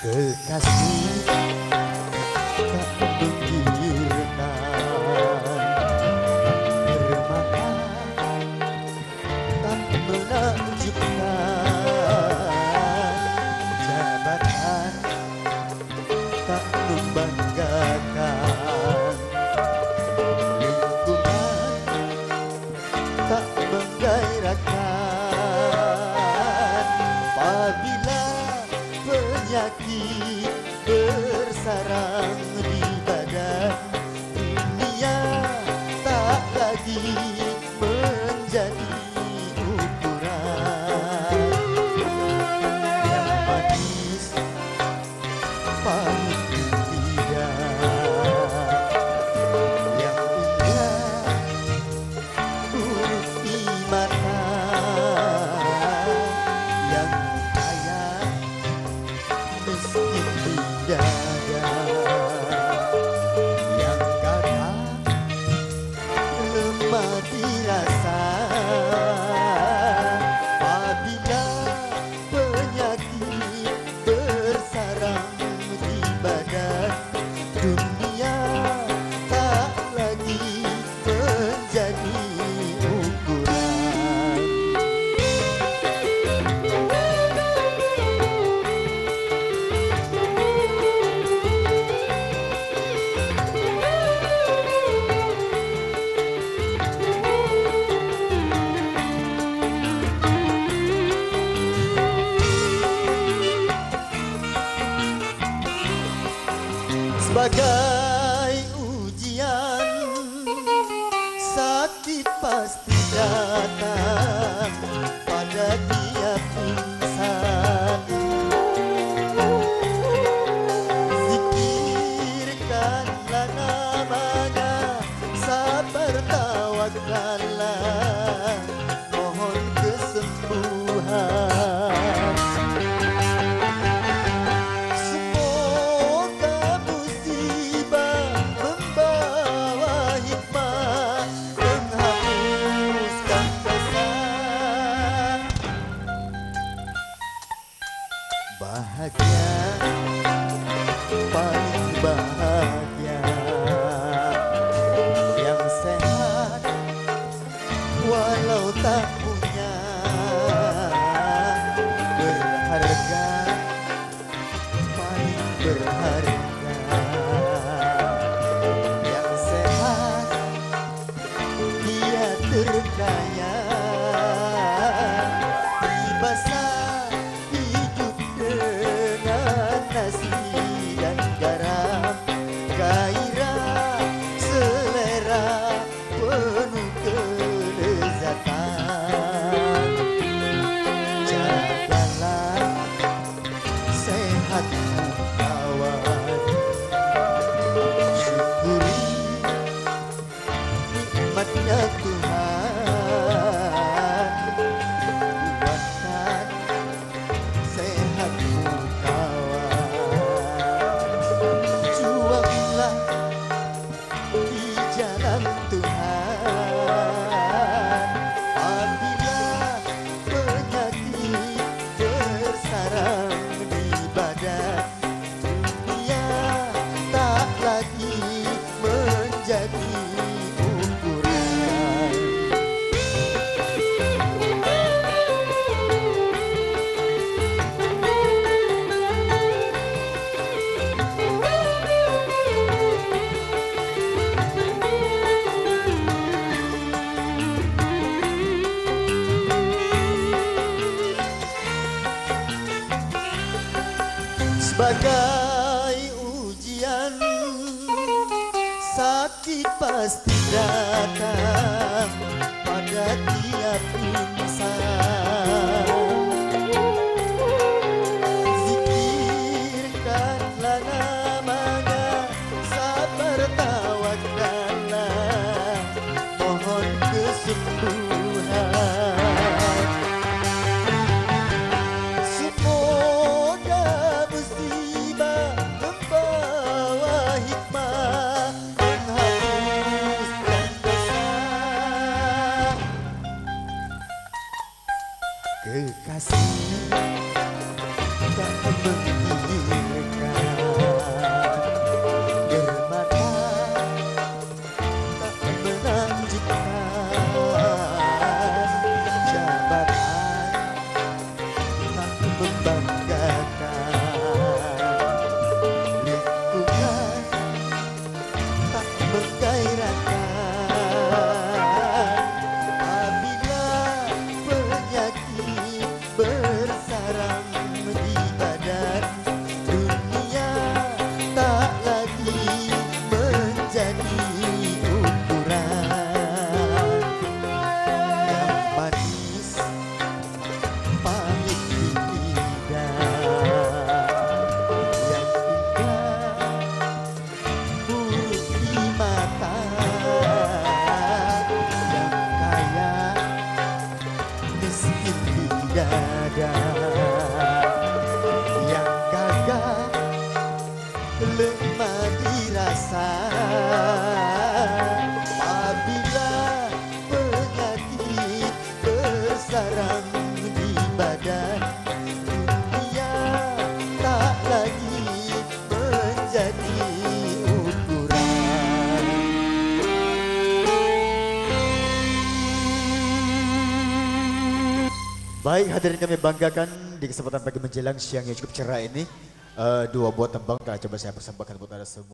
Kekasih tak menggilirkan, bermata tak menakjubkan, jabatan tak membanggakan, lingkungan tak menggairahkan. Apabila penyakit bersarang di badan, dunia tak lagi menjadi ukuran. Yang manis pahit di lidah, yang indah buruk di mata, yang kaya miskin di dada, yang gagah lemah dirasa. Apabila penyakit bersarang di badan, dunia tak lagi menjadi ukuran. Sebagai ujian, sakit pasti datang pada tiap insan. Zikirkanlah namanya, sabar tawakallah, mohon kesembuhan. Semoga musibah membawa hikmah, menghapuskan dosa. Bahagia, paling bahagia, yang sehat walau tak punya, berharga, paling berharga, yang sehat dia terkaya. Dibasa hidup dengan nasi dan garam, gairah selera penuh kelezatan. Jagalah sehatmu kawan, syukuri nikmatnya Tuhan, kuatkan sehatmu kawan, juanglah di jalan Tuhan. Apabila penyakit bersarang di badan, dunia tak lagi menjadi ukuran. Sebagai ujian, sakit pasti datang pada tiap insan. Zikirkanlah namanya, sabar tawakallah, mohon kesembuhan. Semoga musibah membawa hikmah, menghapuskan dosa. Baik, hadirin kami banggakan di kesempatan pagi menjelang siang yang cukup cerah ini. Dua buah tembang telah coba saya persembahkan buat anda semua.